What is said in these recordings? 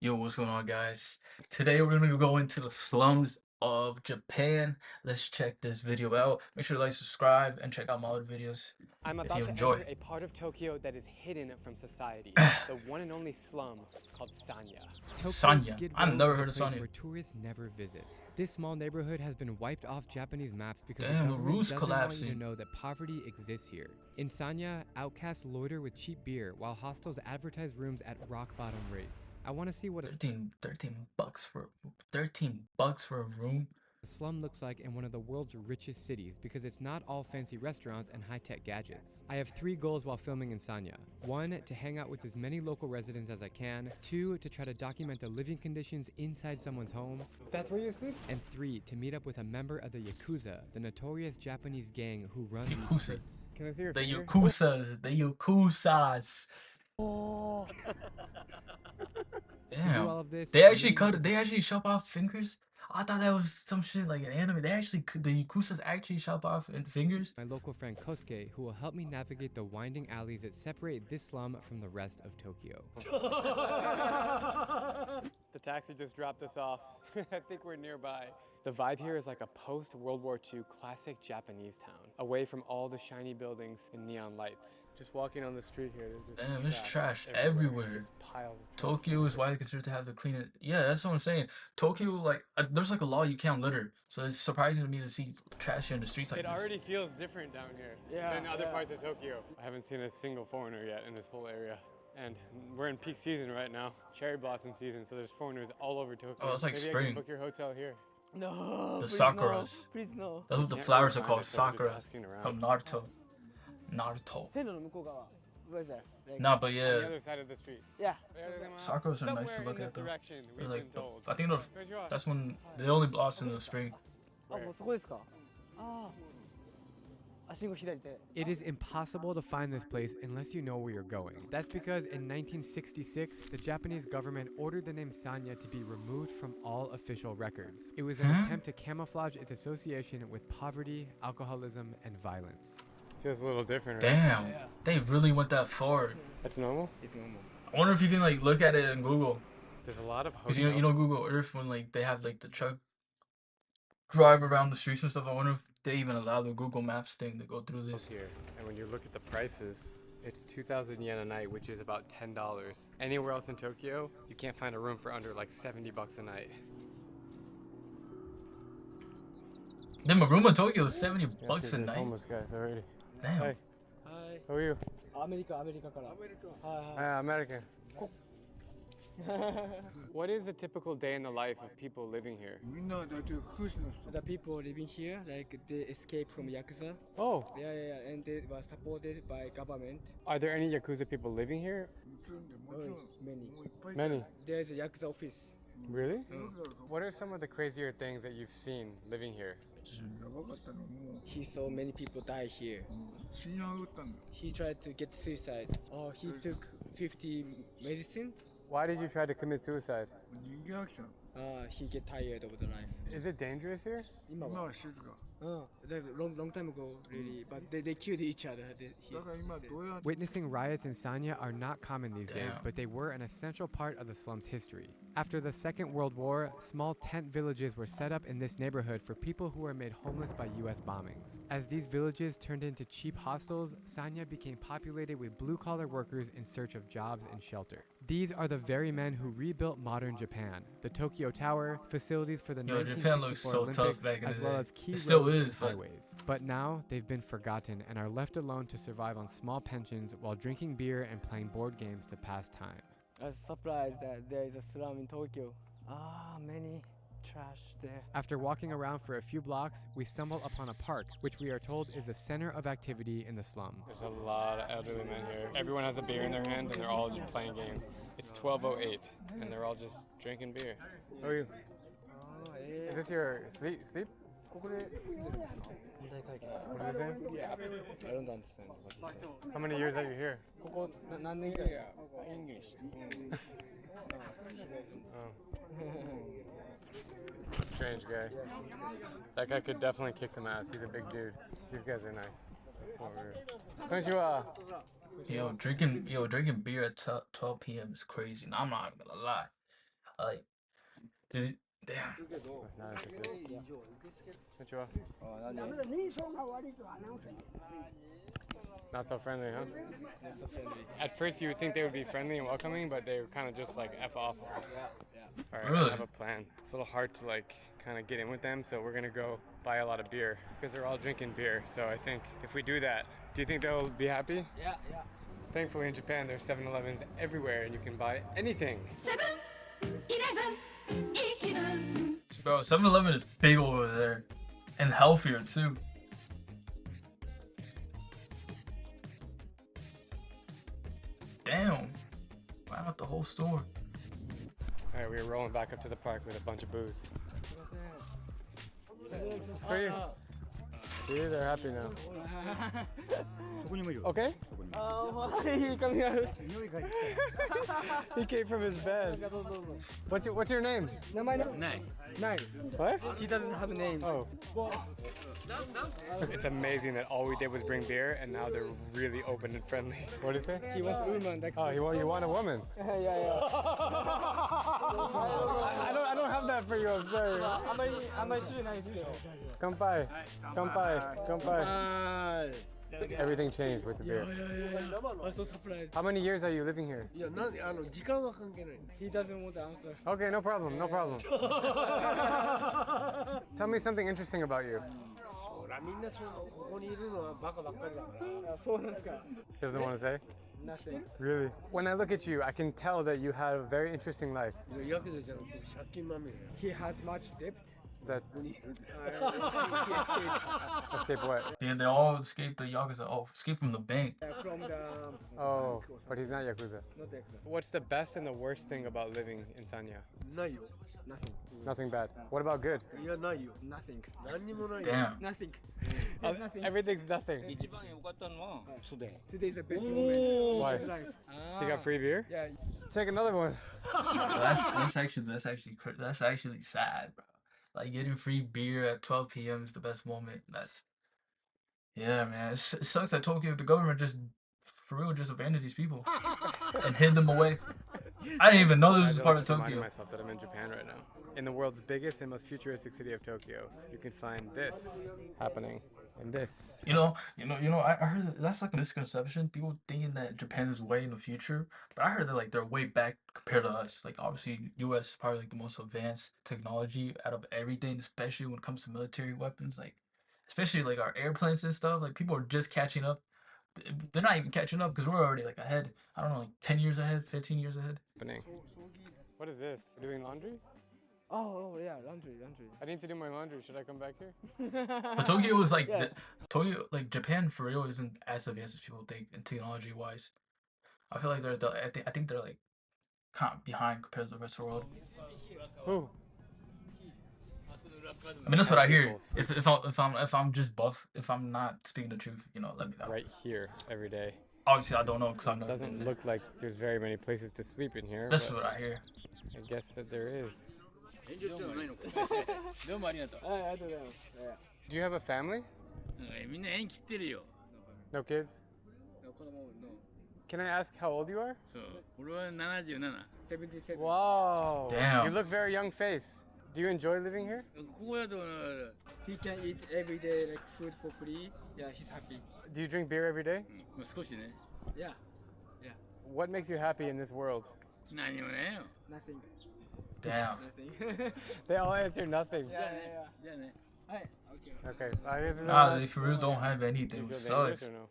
Yo, what's going on, guys? Today we're gonna go into the slums of Japan. Let's check this video out. Make sure to like, subscribe, and check out my other videos I'm if about you to enjoy. enter a part of Tokyo that is hidden from society, the one and only slum called Sanya. Tokyo's Sanya. Skid I've Row never is a heard of place Sanya. where tourists never visit. This small neighborhood has been wiped off Japanese maps because the Damn, the government roof's doesn't want you to collapsing. know that poverty exists here. In Sanya, outcasts loiter with cheap beer while hostels advertise rooms at rock bottom rates. I want to see what 13 bucks for 13 bucks for a room. a slum looks like in one of the world's richest cities because it's not all fancy restaurants and high-tech gadgets. I have 3 goals while filming in Sanya. 1, to hang out with as many local residents as I can. 2, to try to document the living conditions inside someone's home. That's where you sleep? And 3, to meet up with a member of the Yakuza, the notorious Japanese gang who run these Yakuza. streets. Can I see your The finger? Yakuzas. The Yakuzas. Oh. To do Damn. all of this, They I'm actually meeting with cut. They actually chop off fingers. I thought that was some shit like an anime. The Yakuzas actually chop off fingers. my local friend Kosuke, who will help me navigate the winding alleys that separate this slum from the rest of Tokyo. The taxi just dropped us off. I think we're nearby. The vibe here is like a post-World War II classic Japanese town, away from all the shiny buildings and neon lights. Just walking on the street here, there's just Damn, there's trash everywhere. Just piles of trash. Tokyo is widely considered to have the cleanest. Yeah, that's what I'm saying. Tokyo, like, there's like a law you can't litter, so it's surprising to me to see trash here in the streets like It this. already feels different down here than other parts of Tokyo. I haven't seen a single foreigner yet in this whole area. And we're in peak season right now, cherry blossom season, so there's foreigners all over Tokyo. Oh, it's like Maybe I spring. can book your hotel here. No. The please sakuras. No. Please no. That's what the Can't flowers really are find called, it, so I'm just sakura. asking around. From Naruto. Naruto. 線路の向こう側。Where's that? Like, Nah, but On the yeah, other side of the street. Yeah. sakuras are nice to Somewhere look in at this though. direction, They're we've like been told. I think Konnichiwa. that's when they only blossom in the spring. あ、もうそこですか。ああ。あ、信号左手。 It is impossible to find this place unless you know where you're going. That's because in 1966, the Japanese government ordered the name Sanya to be removed from all official records. It was an attempt to camouflage its association with poverty, alcoholism, and violence. Feels a little different, right? Damn, they really went that far. That's normal? It's normal. I wonder if you can like look at it in Google. There's a lot of Cause hotels. you know Google Earth when like they have like the truck drive around the streets and stuff. I wonder if they even allow the Google Maps thing to go through this. Here, and when you look at the prices, it's 2,000 yen a night, which is about $10. Anywhere else in Tokyo, you can't find a room for under like 70 bucks a night. Then my room in Tokyo is 70 bucks a There's night. homeless guys already. Damn. Hey, はい。 who are you? アメリカから。アメリカ。はいはい。 American. What is a typical day in the life of people living here? The people living here, like they escaped from Yakuza. Oh, Yeah, and they were supported by government. are there any Yakuza people living here? Many. Many. There's a Yakuza office. Really? What are some of the crazier things that you've seen living here? He saw many people die here. He tried to get suicide. Oh, he took 50 medicine. Why did you try to commit suicide? He get tired of the life. Is it dangerous here? 今は long time ago, really, but they killed each other. Witnessing riots in Sanya are not common these days, Damn. but they were an essential part of the slum's history. After the Second World War, small tent villages were set up in this neighborhood for people who were made homeless by US bombings. As these villages turned into cheap hostels, Sanya became populated with blue-collar workers in search of jobs and shelter. These are the very men who rebuilt modern Japan, the Tokyo Tower, facilities for the Yo, Japan looks 1964 so tough Olympics, back in as the well day. as key It still roads is, and but- highways. But now they've been forgotten and are left alone to survive on small pensions while drinking beer and playing board games to pass time. I was surprised that there is a slum in Tokyo. Many trash there. After walking around for a few blocks, we stumble upon a park, which we are told is a center of activity in the slum. There's a lot of elderly men here. Everyone has a beer in their hand and they're all just playing games. It's 12:08 and they're all just drinking beer. How are you? Is this your sleep? ここで住んでるんですか？問題解決。 What is it saying? I don't understand what he said. How many years are you here? ここ何年ぐらい？English. Strange guy. That guy could definitely kick some ass. He's a big dude. These guys are nice. Konnichiwa. Yo, drinking beer at 12 p.m. is crazy. I'm not gonna lie. Did he, damn. Not interested. Konnichiwa. Not so friendly, huh? Not so friendly. At first, you would think they would be friendly and welcoming, but they were kind of just like F off. Yeah. All right, Really? I have a plan. It's a little hard to like kind of get in with them, so we're gonna go buy a lot of beer because they're all drinking beer. So I think if we do that, do you think they'll be happy? Yeah. Thankfully, in Japan, there's 7-Elevens everywhere, and you can buy anything. 7-Eleven, Bro, 7-Eleven is big over there. And healthier, too. Damn. Wow, the whole store. All right, we're rolling back up to the park with a bunch of booze. For you. See, they're happy now. Okay? He coming out. He came from his bed. What's your name? Nine. What? He doesn't have a name. Oh. It's amazing that all we did was bring beer, and now they're really open and friendly. What did he say? He wants a woman. Like Oh, you want a woman? yeah. I don't have that for you. I'm sorry. あんまり知らないですけど。Come by. Everything changed with the beer. I'm so surprised. How many years are you living here? いや、時間は関係ない。 He doesn't want to answer. Okay, no problem. Tell me something interesting about you. ほら、みんなここにいるのはバカばっかりだから。あ、そうなんですか。 He doesn't want to say? Nothing. Really? When I look at you, I can tell that you had a very interesting life. ヤクザじゃなくて借金まみれ。 He has much debt. That He escaped escape what? Yeah, they all escaped the Yakuza. Oh, escaped from the bank. from the. Oh, but he's not Yakuza. Not the Yakuza. What's the best and the worst thing about living in Sanya? ないよ。 Nothing. Nothing bad. What about good? いや、ないよ。 Nothing. 何にもないよ。 Damn. Nothing. There's nothing. Everything's nothing. 一番良かったのは素で Today is the best moment Why? of his life. He got free beer? Yeah. Take another one. That's actually sad, bro. Like getting free beer at 12 p.m. is the best moment. Yeah, man. It sucks that Tokyo, the government just for real just abandoned these people and hid them away. I didn't even know this was part of reminding Tokyo. myself that I'm in Japan right now. In the world's biggest and most futuristic city of Tokyo, you can find this happening and this. I heard that's like a misconception. People thinking that Japan is way in the future, but I heard that like they're way back compared to us. Like obviously, U.S. is probably like the most advanced technology out of everything, especially when it comes to military weapons. Like, especially like our airplanes and stuff. Like people are just catching up. They're not even catching up because we're already like ahead. I don't know, like 10 years ahead, 15 years ahead. Happening. What is this? You're doing laundry? Oh yeah, laundry. I need to do my laundry. Should I come back here? But Tokyo is like Yeah. Tokyo, like Japan for real isn't as advanced as people think in technology wise. I feel like I think they're like kind of behind compared to the rest of the world. Who? I mean that's what I hear. People If I'm just buff, if I'm not speaking the truth, let me know. Right here every day. Obviously I don't know because I'm It not. doesn't look like there's very many places to sleep in here. That's but what I hear. I guess that there is. 遠慮してはないのかどうもありがとう I don't know. Yeah. Do you have a family? みんな縁切ってるよ No kids? No, no. Can I ask how old you are? そう俺は77 77. Wow. Damn. You look very young face. Do you enjoy living here? ここだと He can eat every day like food for free. Yeah, he's happy. Do you drink beer every day? 少しね Yeah. What makes you happy in this world? 何もねえよ Nothing. Damn. Nothing. They all answer nothing. yeah. じゃあね Hi. Okay. Okay. I didn't Nah, know they for real don't have that. anything. Do you It feel dangerous sucks. or no?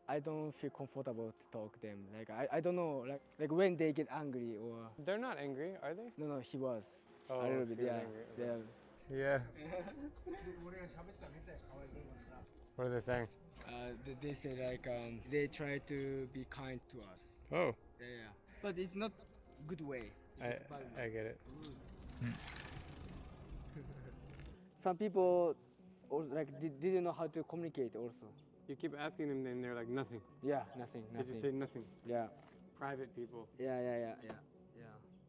I don't feel comfortable to talk them. Like I don't know like when they get angry or They're not angry, are they? no he was Oh, a little bit he was yeah angry, yeah. okay. Yeah. What are they saying? They say like they try to be kind to us. Oh, Yeah. But it's not good way. It's bad way. I get it. Some people like didn't know how to communicate also. You keep asking them, and they're like nothing. Yeah, nothing. They just say nothing. Yeah. Private people. Yeah.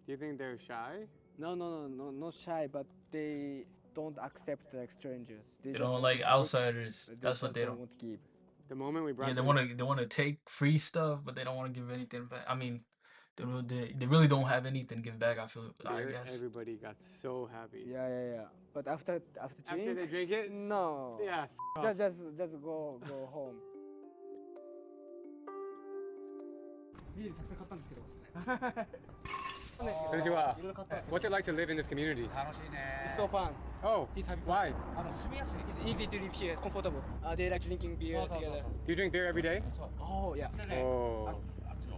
Do you think they're shy? No, not shy, but they don't accept like strangers. They just don't want like to take, outsiders. they That's what just they don't. want to give. The moment we brought Yeah, them, they want to take free stuff, but they don't want to give anything back. I mean, They really don't have anything to give back. I feel. I There, guess. everybody got so happy. Yeah. But after drink, After they drink it? no. Yeah. Just go home. ビールたくさん買ったんですけど。Konnichiwa. What's it like to live in this community? It's so fun. Oh, He's happy. why? It's easy to live here. Comfortable. They like drinking beer together. Do you drink beer every day? Oh yeah. Oh.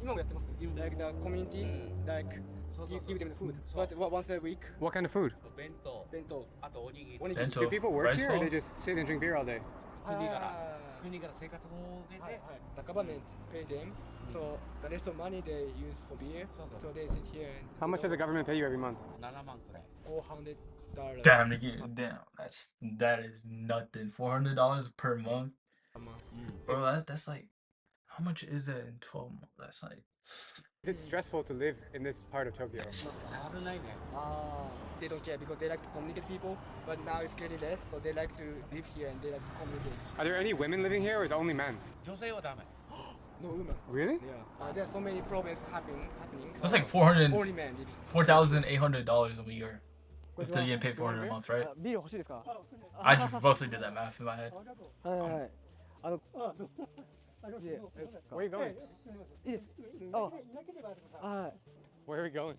今もやってます。Like the community, like give them the food. But once a week. What kind of food? 弁当。Bento. Do people work Rice here or bowl? they just sit and drink beer all day? 国から生活保護で、the government pay them, so the rest of money they use for beer, so they sit here and How much does the government pay you every month? $400. Damn, damn. That is nothing. $400 per month, bro. That's like, how much is that in 12 months? That's like. Is it stressful to live in this part of Tokyo? They don't care because they like to communicate people, but now it's getting less, so they like to live here and they like to communicate. Are there any women living here or is it only men? No women. Really? Yeah. There are so many problems happening. That's like Only men living. $4,800 a year. If they get paid $400 a month, right? ビール欲しいですか？ I just roughly did that math in my head. はい。Where are you going? いいです。あ、はい。 Where are we going?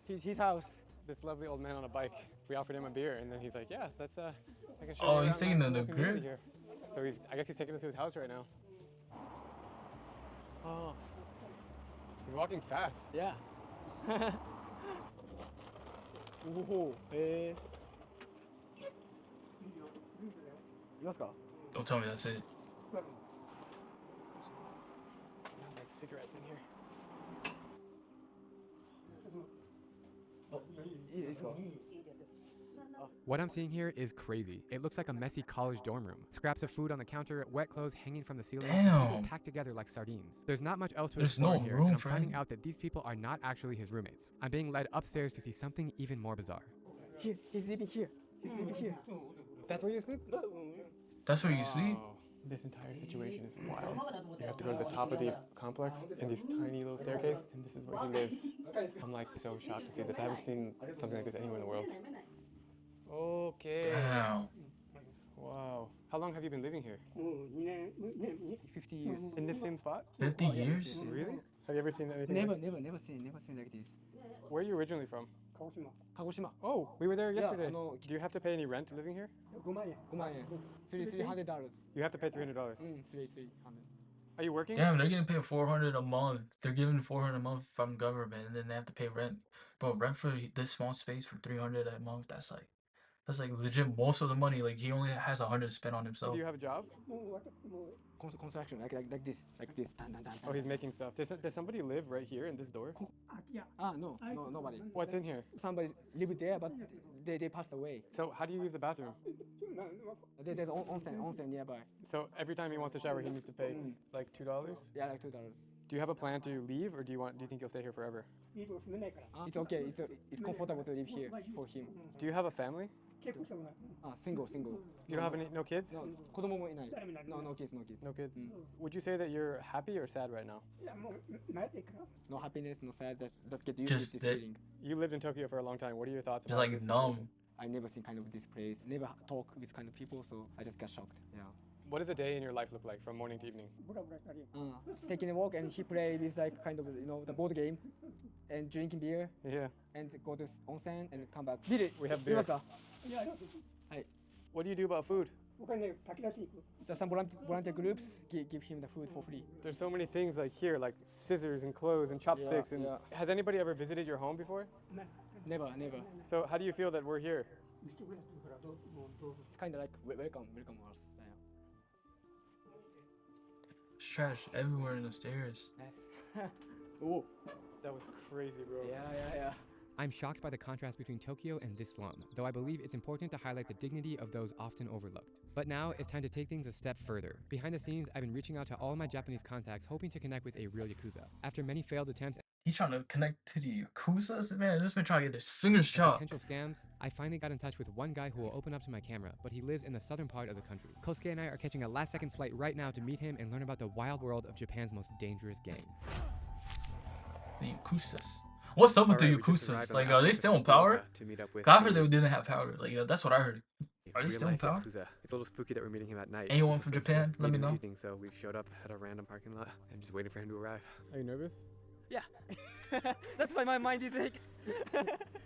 His house. This lovely old man on a bike. We offered him a beer and then he's like, yeah, that's I can show Oh, you he's around taking my the little community beer? here. So I guess he's taking us to his house right now. Oh, He's walking fast. yeah. おお、へえ。いますか？ Don't tell me that's it. Smells like cigarettes in here. いいですか？ What I'm seeing here is crazy. It looks like a messy college dorm room. Scraps of food on the counter, wet clothes hanging from the ceiling, and people Damn. packed together like sardines. There's not much else to There's explore no in here, room and I'm for finding him. out that these people are not actually his roommates. I'm being led upstairs to see something even more bizarre. He's living here. He's living here. That's where you sleep? That's where you sleep? Wow. This entire situation is wild. You have to go to the top of the complex in this tiny little staircase, and this is where he lives. I'm like so shocked to see this. I haven't seen something like this anywhere in the world. Okay. Damn. Wow. How long have you been living here? 50 years. In this same spot? 50 years? Really? Have you ever seen anything? Never like- seen like this. Where are you originally from? 鹿児島。 Oh, we were there Yeah, yesterday. no. Do you have to pay any rent living here? 5万円。$300. You have to pay $300. 300. Are you working? Damn, they're getting paid $400 a month. They're giving $400 a month from government, and then they have to pay rent. Bro, rent for this small space for $300 a month. That's like legit most of the money. Like he only has $100 to spend on himself. Do you have a job? Construction like this. Oh, he's making stuff. Does somebody live right here in this door? No, nobody. What's in here? Somebody lived there, but they passed away. So how do you use the bathroom? There's onsen nearby. So every time he wants to shower, he needs to pay like $2? Yeah, like $2. Do you have a plan to leave, or do you think you'll stay here forever? It's okay. It's comfortable to live here for him. Do you have a family? Single. You don't have no kids? No, 子供もいない. No kids. No kids. Would you say that you're happy or sad right now? No happiness, no sad. Just get used Just to this that- feeling. You lived in Tokyo for a long time. What are your thoughts Just about like this numb. situation? I never seen kind of this place. Never talk with kind of people, so I just got shocked. Yeah. What does a day in your life look like from morning to evening? Taking a walk and he play with like kind of the board game, and drinking beer Yeah. and go to onsen and come back. We have beer. 見ますか? What do you do about food? Some volunteer groups give him the food for free. There's so many things like here, like scissors and clothes and chopsticks. And yeah. Has anybody ever visited your home before? Never. So how do you feel that we're here? It's kind of like welcome us. There's trash everywhere in the stairs. Nice. Oh. That was crazy, bro. Yeah. I'm shocked by the contrast between Tokyo and this slum, though I believe it's important to highlight the dignity of those often overlooked. But now it's time to take things a step further. Behind the scenes, I've been reaching out to all my Japanese contacts hoping to connect with a real Yakuza. After many failed attempts He's trying to connect to the Yakuza? Man, this man trying to get his fingers and chopped. potential scams, I finally got in touch with one guy who will open up to my camera, but he lives in the southern part of the country. Kosuke and I are catching a last-second flight right now to meet him and learn about the wild world of Japan's most dangerous gang. The Yakuzas. What's up with the Alright, we just Yakuzas? arrived on Like, the are they outskirts still in of power? Fukuoka to meet up with 'Cause I heard the they didn't have power. Like, that's what I heard. Are they still in real-life power? Yakuza. It's a little spooky that we're meeting him at night. Anyone We from prefer to Japan? Let meet me in the know. evening, so we showed up at a random parking lot and just waited for him to arrive. Are you nervous? Yeah. That's why my mind is like.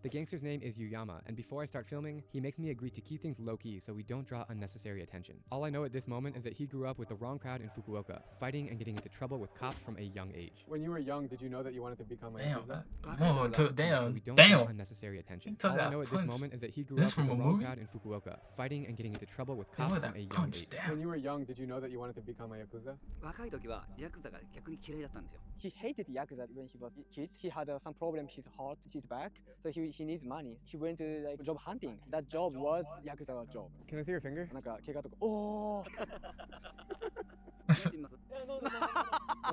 The gangster's name is Yuyama, and before I start filming, he makes me agree to keep things low-key so we don't draw unnecessary attention. All I know at this moment is that he grew up with the wrong crowd in Fukuoka, fighting and getting into trouble with cops from a young age. When you were young, did you know that you wanted to become a Damn. Yakuza? Oh, So damn. we don't draw Damn. unnecessary attention. He took All I that know at this punch. moment is that he grew This up with from the a wrong movie? crowd in Fukuoka, fighting and getting into trouble with Damn, cops look from at a that young punch. age. Damn. When you were young, did you know that you wanted to become a Yakuza? 若い時はヤクザが逆に嫌いだったんですよ。 He hated Yakuza when he was a kid. He had some problem with his heart, his back, so he needs money. He went to like job hunting. That job was Yakuza job. Can I see your finger? なんか怪我とか。おー。やってみます No,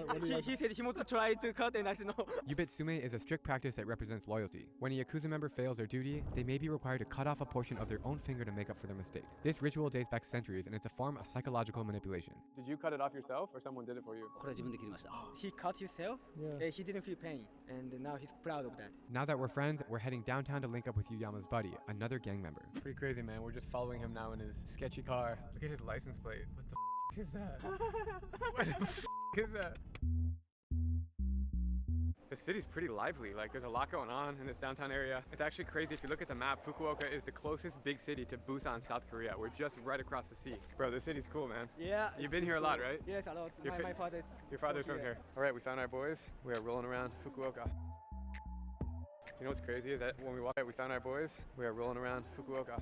no, no. he said he wants to try to cut, and I said no. Yubitsume is a strict practice that represents loyalty. When a Yakuza member fails their duty, they may be required to cut off a portion of their own finger to make up for their mistake. This ritual dates back centuries, and it's a form of psychological manipulation. Did you cut it off yourself, or someone did it for you? これは自分で切りました。 He cut himself. Yeah. He didn't feel pain, and now he's proud of that. Now that we're friends, we're heading downtown to link up with Yuyama's buddy, another gang member. Pretty crazy, man. We're just following him now in his sketchy car. Look at his license plate. What the is that? What the is that? The city's pretty lively. Like, there's a lot going on in this downtown area. It's actually crazy. If you look at the map, Fukuoka is the closest big city to Busan, South Korea. We're just right across the sea. Bro, this city's cool, man. Yeah. You've been here a lot, right? Yes, a lot. Your My father. Your father's from here. All right, we found our boys. We are rolling around Fukuoka. You know what's crazy is that when we walk out, we found our boys. We are rolling around Fukuoka.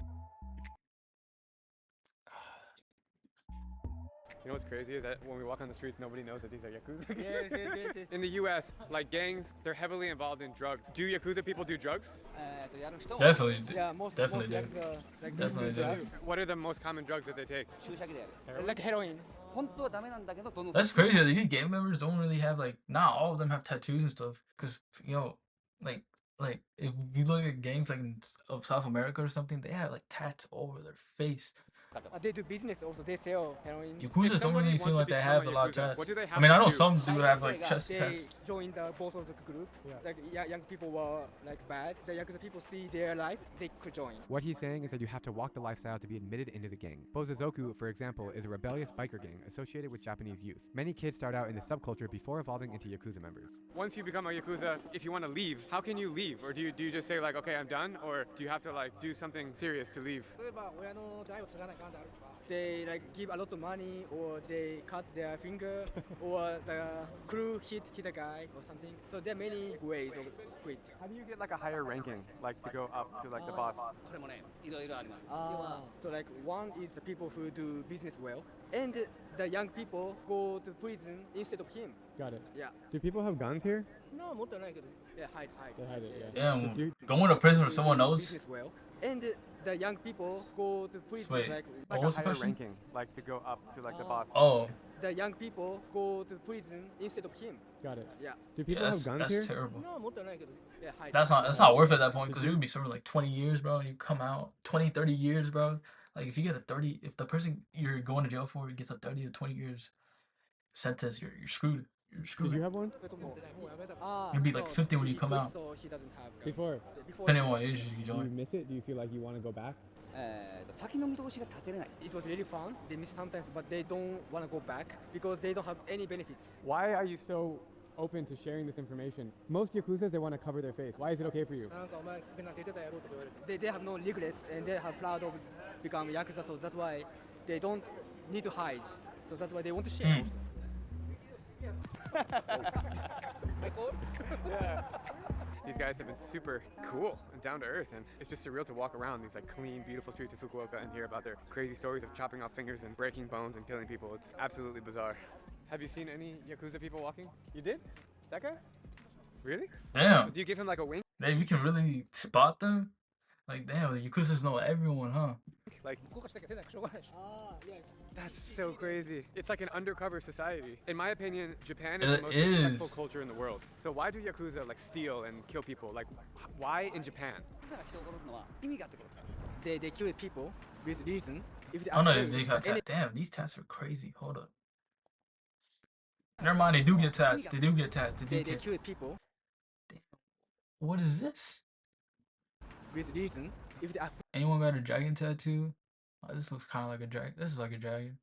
You know what's crazy is that when we walk on the streets, nobody knows that these are Yakuza. Yes. In the US, like gangs, they're heavily involved in drugs. Do Yakuza people do drugs? やる人は Definitely. Yeah, most Definitely most do. Yakuza, like Definitely do do. drugs. What are the most common drugs that they take? 注射器でやる。 Like heroin. 本当はダメなんだけどどんどん That's crazy that these gang members don't really have like not all of them have tattoos and stuff. Cause like if you look at gangs like of South America or something, they have like tats all over their face. They do business also. They sell heroin. Yakuzas don't really seem like they have a lot of tats. What do they have I mean, I to know do? some do have like chest They tats. joined both of the group. Yeah. Like young people were like bad. The Yakuza people see their life, they could join. What he's saying is that you have to walk the lifestyle to be admitted into the gang. Bozazoku, for example, is a rebellious biker gang associated with Japanese youth. Many kids start out in the subculture before evolving into Yakuza members. Once you become a Yakuza, if you want to leave, how can you leave? Or do you just say like, okay, I'm done? Or do you have to like do something serious to leave? 例えば親の代を継がないかんであるとか They like give a lot of money, or they cut their finger, or the crew hit a guy or something. So there are many ways of quit. How do you get like a higher ranking, like to go up to like the boss? これもねいろいろあります。要は So like one is the people who do business well, and the young people go to prison instead of him. Got it. Yeah. Do people have guns here? な持ってないけど Yeah, hide. They hide it, Damn, going to prison for someone else. Business well, and the young people go to prison Wait. like What Like was a the higher question? ranking, like to go up to like the boss. Oh, the young people go to prison instead of him. Got it. Yeah. Do yeah, people that's, have guns that's here? terrible. な持ってないけど Yeah, hide. That's not worth it at that point because you're gonna be serving like 20 years, bro. You come out 20, 30 years, bro. Like if you get a 30, if the person you're going to jail for gets a 30 to 20 years sentence, you're screwed. You're Did screwed. you have one? 持ってないもうやめた Ah, You'd be like so 50 when you he come quit, out. So he doesn't have guns. Before. Before Depending on what age you Do you join. miss it? Do you feel like you want to go back? 先の見通しが立てれない it was really fun. They miss sometimes, but they don't want to go back because they don't have any benefits. Why are you so open to sharing this information? Most Yakuzas, they want to cover their face. Why is it okay for you? なんかお前ペナ出てたやろとか言われて They have no regrets and they have proud of become yakuza, so that's why they don't need to hide. So that's why they want to share. Mm. Yeah. These guys have been super cool and down to earth, and it's just surreal to walk around these like clean, beautiful streets of Fukuoka and hear about their crazy stories of chopping off fingers and breaking bones and killing people. It's absolutely bizarre. Have you seen any Yakuza people walking? You did? That guy? Really? Damn, Do you give him like a wink? damn, you can really spot them. Like damn, the Yakuzas know everyone, huh? Like, 動かしなきゃ出ないからしょうがないし Ah, yes. that's so crazy. It's like an undercover society. In my opinion, Japan is It the most is. respectful culture in the world. So why do Yakuza like steal and kill people? Like, why in Japan? だから人を殺すのは意味があってことですから They kill people with reason. If they Oh no, afraid they of got any- tats. Damn, these tats are crazy. Hold up. Never mind, they do get tats. They do get tats. They do they get kill people What is this? with reason. If they are Anyone got a dragon tattoo? Oh, this looks kind of like a dragon. This is like a dragon.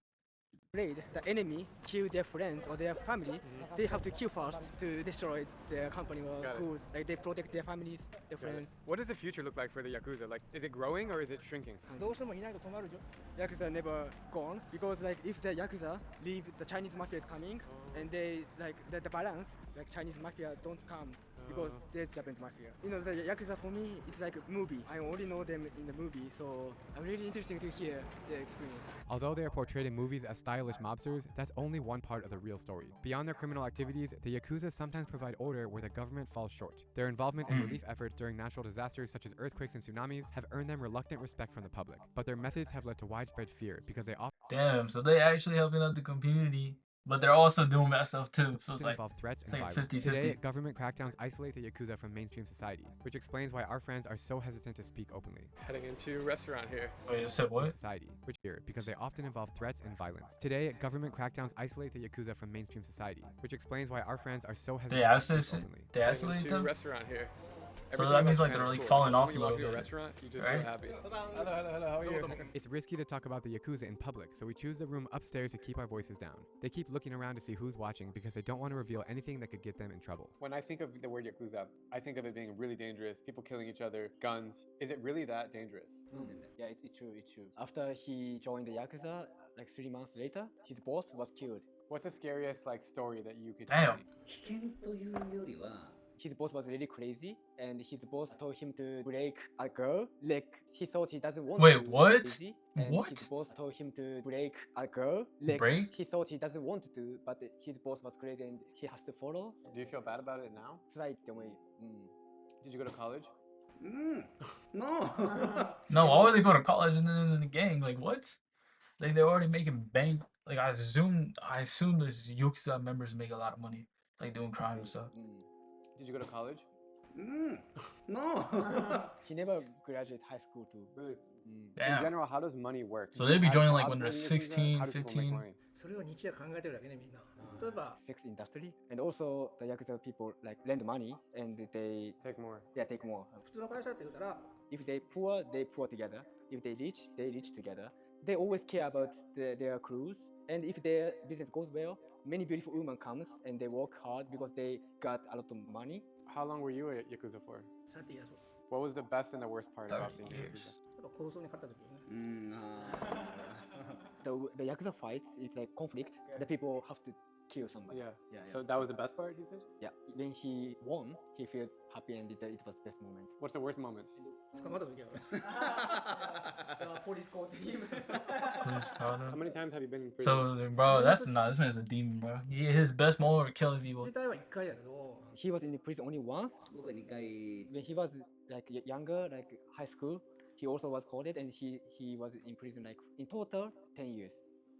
afraid the enemy kill their friends or their family, they have to kill first to destroy their company or Got it. goods. Like they protect their families, their friends. What does the future look like for the Yakuza? Like, is it growing or is it shrinking? どうしてもいないと困るじゃん。Yakuza never gone because like if the Yakuza leave, the Chinese mafia is coming, and they like the balance, like Chinese mafia don't come because there's Japanese mafia. You know, the Yakuza for me it's like a movie. I only know them in the movie, so I'm really interesting to hear their experience. Although they are portrayed in movies as stylish mobsters, that's only one part of the real story. Beyond their criminal activities, the Yakuza sometimes provide order where the government falls short. Their involvement in relief efforts during natural disasters such as earthquakes and tsunamis have earned them reluctant respect from the public. But their methods have led to widespread fear because they often Damn, so they actually helping out the community, but they're also doing bad stuff too. So it's like involve threats and like violence. 50-50. Today, government crackdowns isolate the Yakuza from mainstream society, which explains why our friends are so hesitant to speak openly. Heading into a restaurant here. Wait, you said what? Society, which here because they often involve threats and violence. Today, government crackdowns isolate the Yakuza from mainstream society, which explains why our friends are so hesitant to speak isolate- openly. they isolate them? Restaurant here. So that means like they're like falling off a little bit, restaurant, you just right? feel happy. Hello, how are you? It's risky to talk about the Yakuza in public, so we choose the room upstairs to keep our voices down. They keep looking around to see who's watching because they don't want to reveal anything that could get them in trouble. When I think of the word Yakuza, I think of it being really dangerous, people killing each other, guns. Is it really that dangerous? Yeah, it's true, it's true. After he joined the Yakuza, like 3 months later, his boss was killed. What's the scariest like story that you could Damn. tell me? 危険というよりは His boss was really crazy, and his boss told him to break a girl leg. He thought he doesn't want Wait, to. what? Crazy, and What? His boss told him to break a girl leg. Break? He thought he doesn't want to, but his boss was crazy and he has to follow. Do you feel bad about it now? 辛いって思い。Did you go to college? うん No No, why would they go to college and then in the gang? Like what? Like they're already making bank. Like I assume those Yakuza members make a lot of money, like doing crime and stuff. Did you go to college? うん No He never graduated high school too. Really? In Damn. general, how does money work? So they be Have joining like jobs when they're in the Yakuza? 16, How do people make 15. money? それを日夜考えてるだけねみんな例えば Sex industry, and also the Yakuza people like lend money and they Take more. take more. 普通の会社って言ったら If they poor together. If they rich together. They always care about their crews. And if their business goes well, many beautiful women comes and they work hard because they got a lot of money. How long were you at Yakuza for? さていやそう What was the best and the worst part about 30 being a years. Yakuza? やっぱ構想に勝った時にねうんあ The Yakuza fights is like conflict. The people have to kill somebody. Yeah. Yeah. So that was the best part, he said? Yeah. When he won, he felt happy and it was best moment. What's the worst moment? 捕まった時は Police called him. Who's called How him? many times have you been in prison? So, bro, that's not. This man's a demon, bro. His best moment was killing people. 自体は1回やけど He was in prison only once. 僕は2回 When he was like younger, like high school, he also was called and he was in prison like in total 10 years.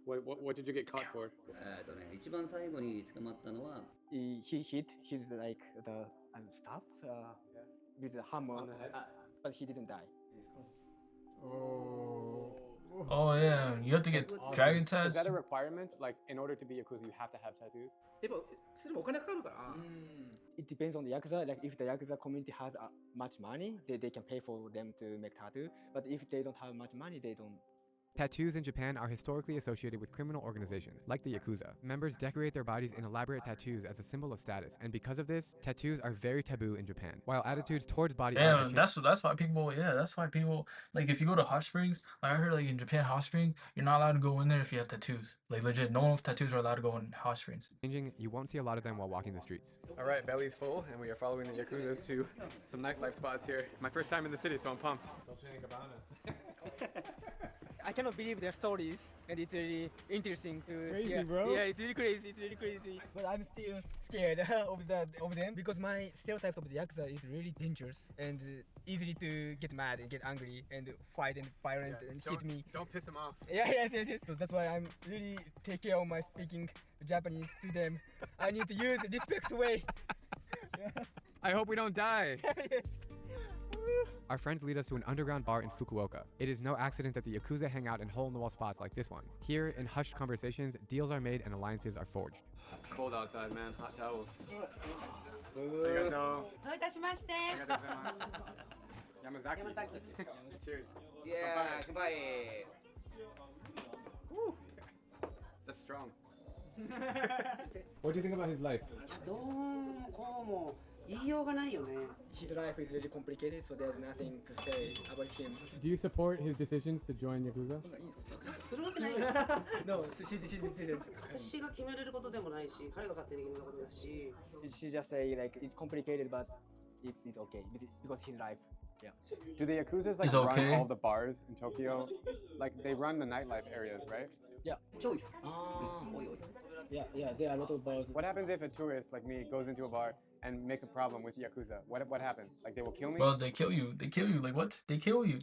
What did you get caught for? 一番最後に捕まったのは He hit his like the staff with a hammer, On the head? but he didn't die. Oh yeah, you have to get dragon Is tats. that a requirement? Like, in order to be Yakuza, you have to have tattoos? やっぱそれもお金かかるから It depends on the Yakuza. Like if the Yakuza community has much money, they can pay for them to make tattoo. But if they don't have much money, they don't. Tattoos in Japan are historically associated with criminal organizations, like the Yakuza. Members decorate their bodies in elaborate tattoos as a symbol of status, and because of this, tattoos are very taboo in Japan. While attitudes towards body art have Damn, changed- that's why people. Yeah, that's why people like if you go to hot springs. Like I heard, like in Japan, hot spring, you're not allowed to go in there if you have tattoos. Like legit, no one with tattoos are allowed to go in hot springs. changing, you won't see a lot of them while walking the streets. All right, belly's full, and we are following the Yakuzas to some nightlife spots here. My first time in the city, so I'm pumped. I cannot believe their stories, and it's really interesting to Crazy, hear. bro. Yeah, it's really crazy. It's really crazy. But I'm still scared of them because my stereotype of the Yakuza is really dangerous and easily to get mad and get angry and fight and violent and hit me. Don't piss him off. Yeah. So that's why I'm really take care of my speaking Japanese to them. I need to use respect way. I hope we don't die. Woo. Our friends lead us to an underground bar in Fukuoka. It is no accident that the Yakuza hang out in hole-in-the-wall spots like this one. Here, in hushed conversations, deals are made and alliances are forged. It's cold outside, man. Hot towels. どういたしまして Yamazaki. Cheers. Yeah, goodbye. Woo. That's strong. What do you think about his life? どうもこうも言いようがないよね。 His life is really complicated, so there's nothing to say about him. Do you support his decisions to join Yakuza? するわけないよ。 No, she didn't. 私が決めれることでもないし、彼が勝手に決めたことだし。 She just say like it's complicated, but it's okay because his life. Yeah. Do the Yakuzas It's okay. run all the bars in Tokyo? Like they run the nightlife areas, right? Choice. ああ、おいおい。 Yeah, there are a lot of bars. What happens if a tourist like me goes into a bar and makes a problem with Yakuza? What happens? Like they will kill me? Bro, they kill you. They kill you. Like what? They kill you.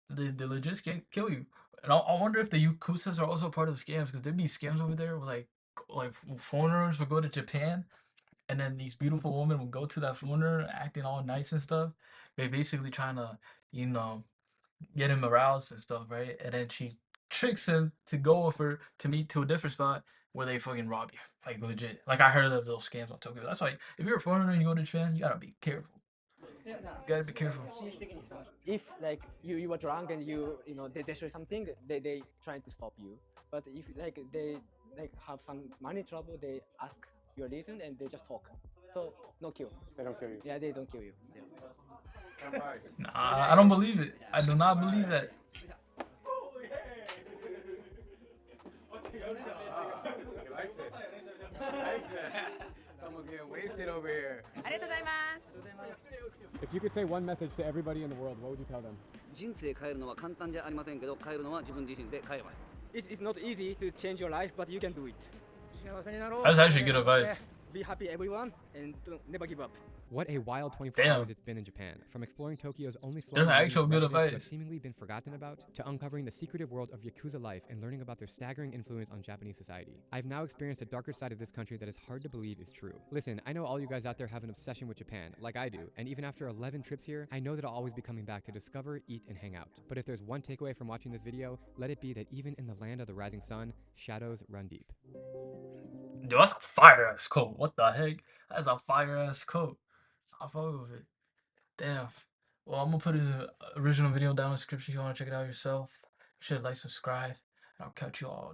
They legit kill you. And I wonder if the Yakuzas are also part of scams because there'd be scams over there where like foreigners would go to Japan and then these beautiful women would go to that foreigner acting all nice and stuff. They basically trying to, you know, get him aroused and stuff, right? And then she tricks him to go with her to meet to a different spot where they fucking rob you. Like legit. Like I heard of those scams on Tokyo. That's why if you're a foreigner and you go to Japan, you gotta be careful. You gotta be careful. If like you were drunk and you know they destroy something, they trying to stop you. But if like they like have some money trouble, they ask your reason and they just talk. So no kill. They don't kill you. Yeah, they don't kill you. Yeah. Nah, I don't believe it. I do not believe that. He likes it. He likes it. Someone's getting wasted over here. ありがとうございます If you could say one message to everybody in the world, what would you tell them? 人生変えるのは簡単じゃありませんけど、変えるのは自分自身で変えればいい。 It's not easy to change your life, but you can do it. That's actually good advice. Be happy, everyone, and never give up. What a wild 24 Damn. hours it's been in Japan. From exploring Tokyo's only There's slum actual good residents who have advice. seemingly been forgotten about, to uncovering the secretive world of Yakuza life and learning about their staggering influence on Japanese society. I've now experienced a darker side of this country that is hard to believe is true. Listen, I know all you guys out there have an obsession with Japan, like I do, and even after 11 trips here, I know that I'll always be coming back to discover, eat, and hang out. But if there's one takeaway from watching this video, let it be that even in the land of the rising sun, shadows run deep. Yo, that's a fire ass coat. What the heck? That's a fire ass coat. I fuck with it. Damn. Well, I'm gonna put his original video down in the description if you wanna check it out yourself. You should like, subscribe, and I'll catch you all